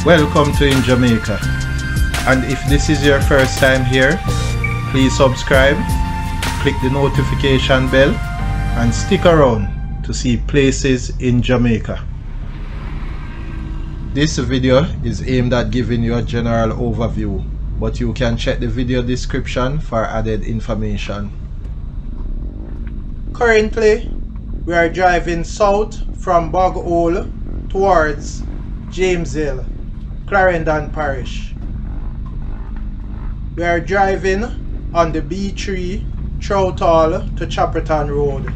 Welcome to In Jamaica, and if this is your first time here, please subscribe, click the notification bell and stick around to see places in Jamaica. This video is aimed at giving you a general overview, but you can check the video description for added information. Currently, we are driving south from Bog Hole towards James Hill, Clarendon Parish. We are driving on the B3 Trouthall to Chapperton Road.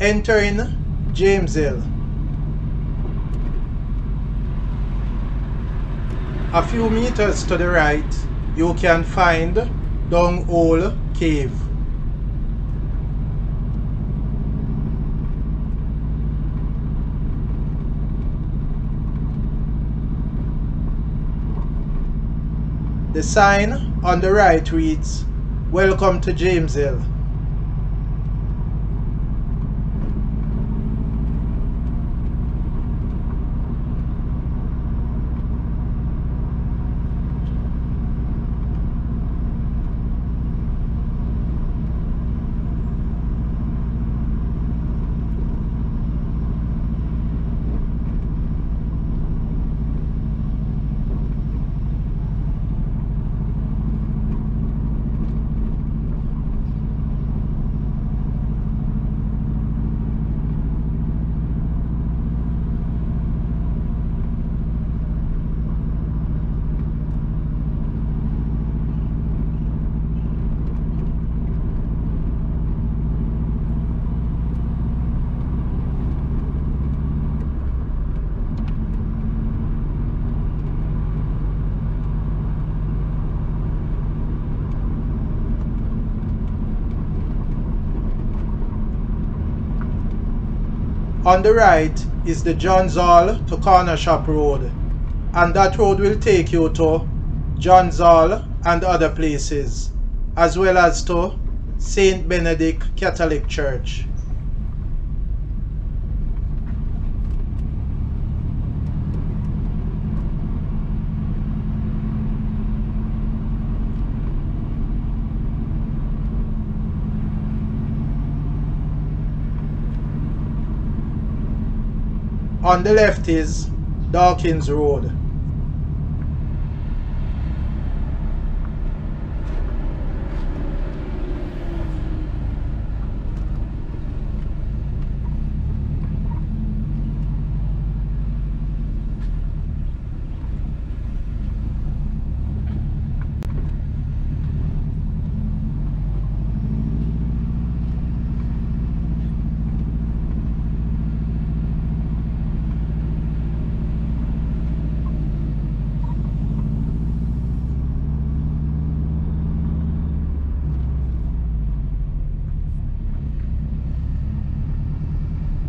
Entering James Hill. A few meters to the right, you can find Dung Hole Cave. The sign on the right reads, "Welcome to James Hill." On the right is the Johns Hall to Corner Shop Road, and that road will take you to Johns Hall and other places, as well as to St. Benedict Catholic Church. On the left is Dawkins Road.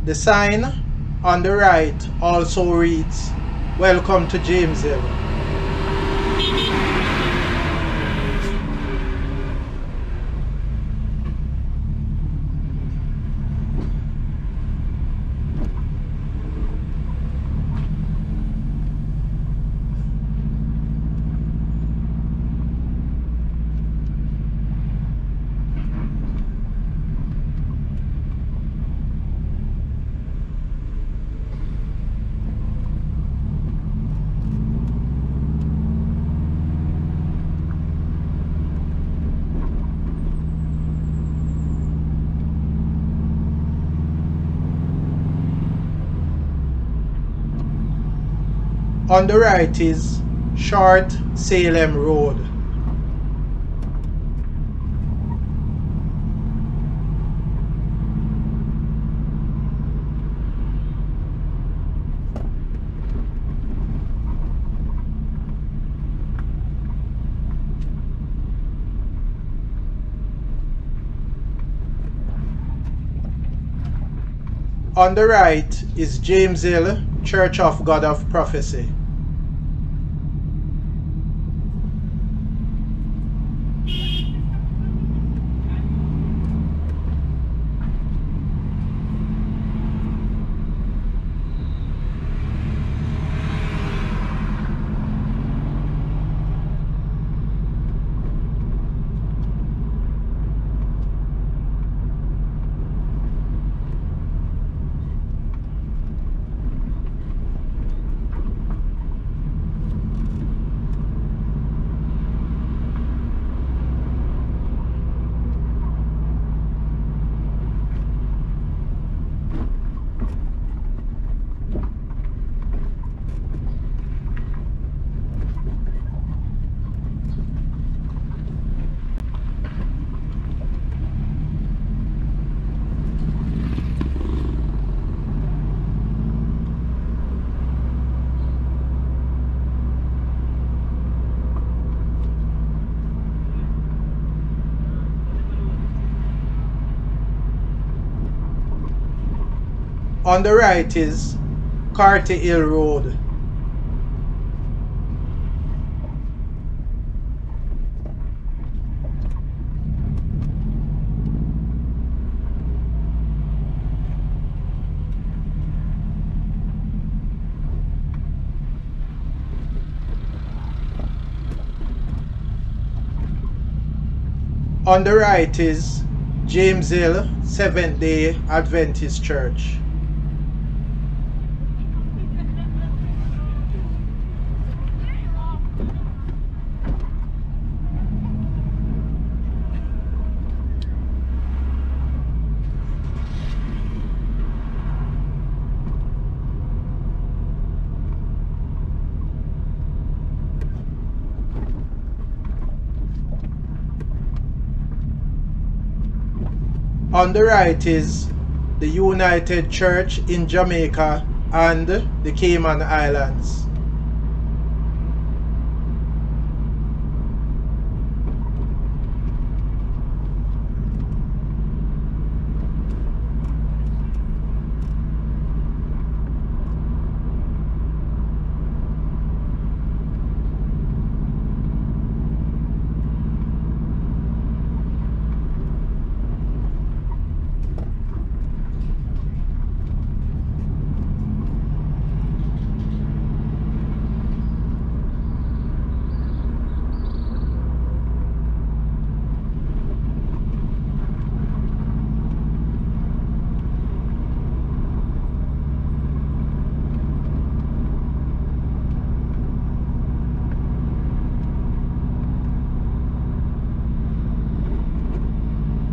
The sign on the right also reads, "Welcome to James Hill." On the right is Short Salem Road. On the right is James Hill Church of God of Prophecy. On the right is Carty Hill Road. On the right is James Hill Seventh-day Adventist Church. On the right is the United Church in Jamaica and the Cayman Islands.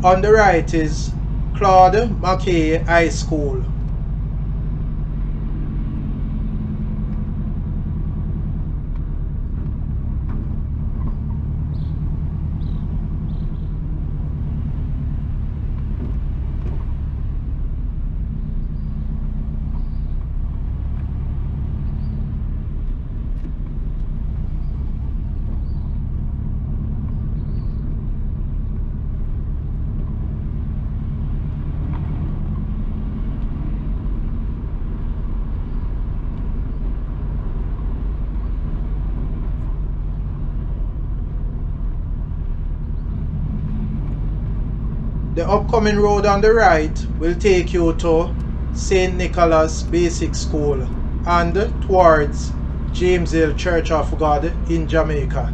On the right is Claude Mackay High School. The upcoming road on the right will take you to St. Nicholas Basic School and towards James Hill Church of God in Jamaica.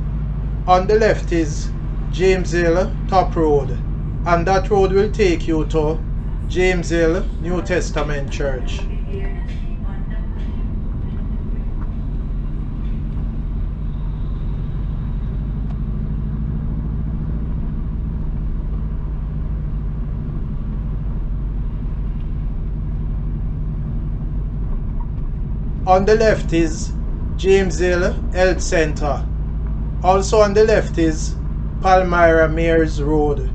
On the left is James Hill Top Road, and that road will take you to James Hill New Testament Church. On the left is James Hill Health Center. Also on the left is Palmyra Mears Road.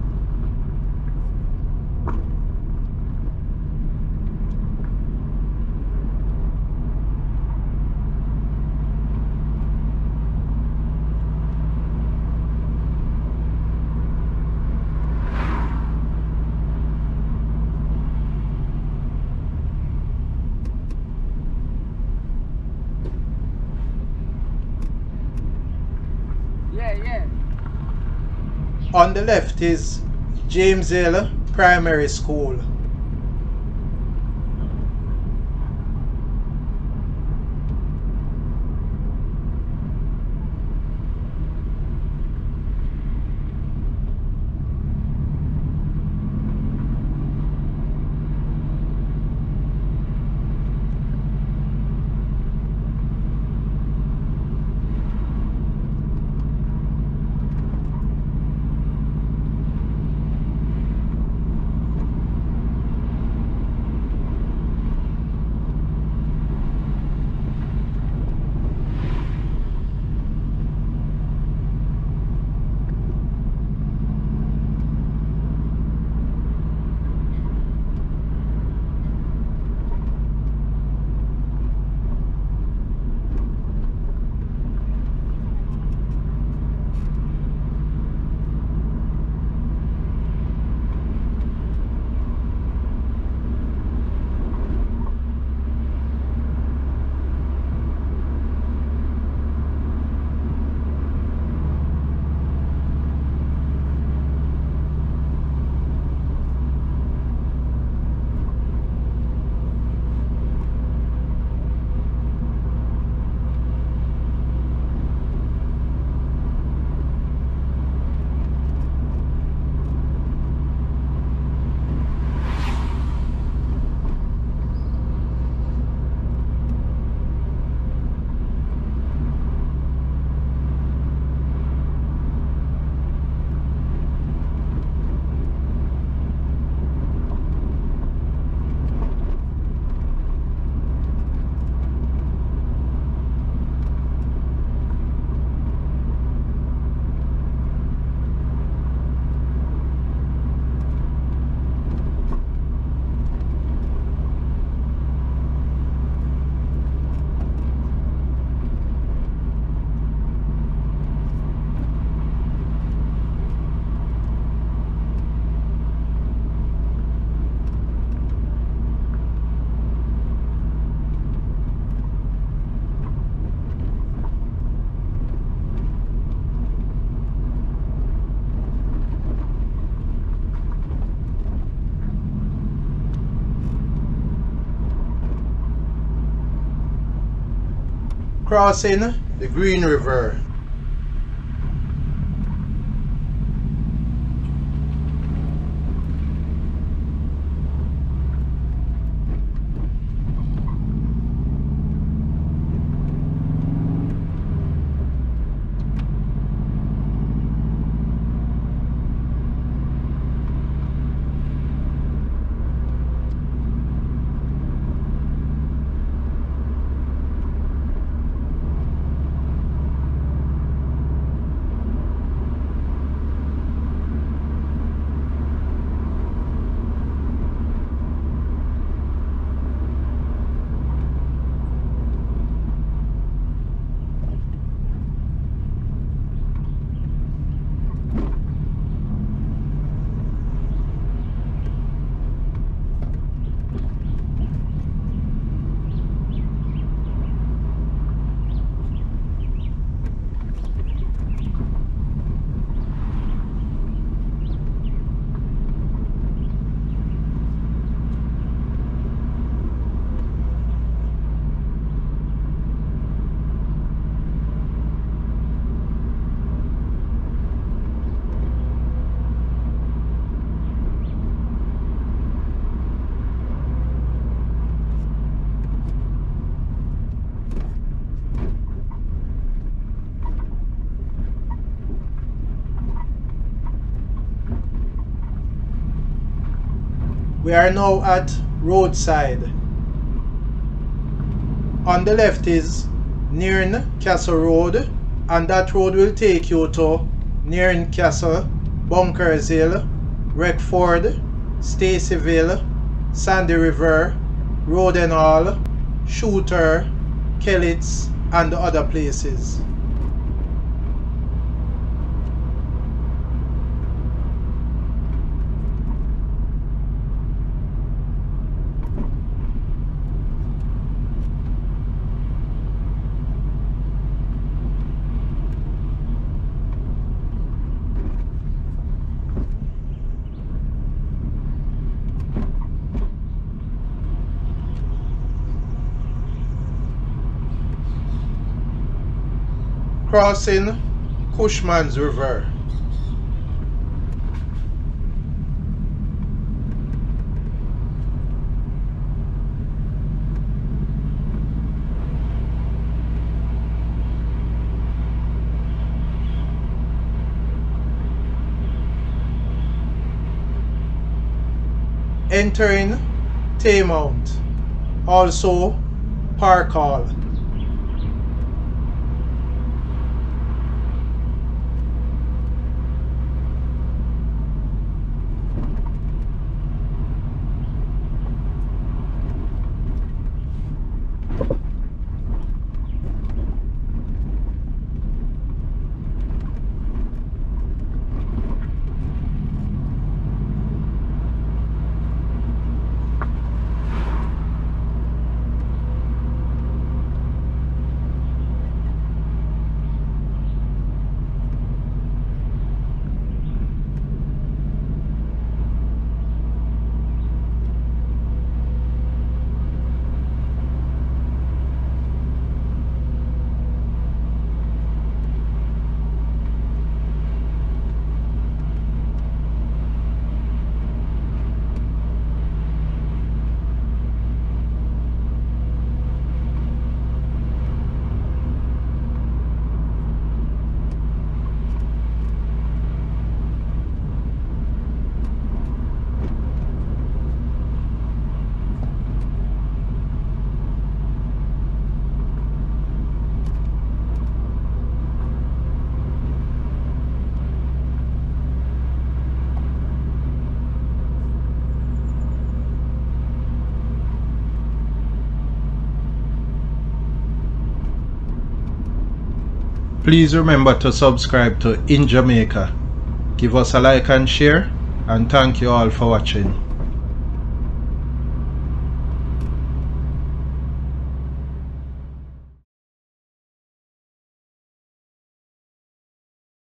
On the left is James Hill Primary School. crossing the Green River. We are now at roadside. On the left is Nairn Castle Road, and that road will take you to Nairn Castle, Bunkers Hill, Retford, Stacyville, Sandy River, Rodenhall, Shooter, Kellits, and other places. Crossing Cushman's River. Entering Taymount, also Park Hall. Please remember to subscribe to In Jamaica. Give us a like and share, and thank you all for watching.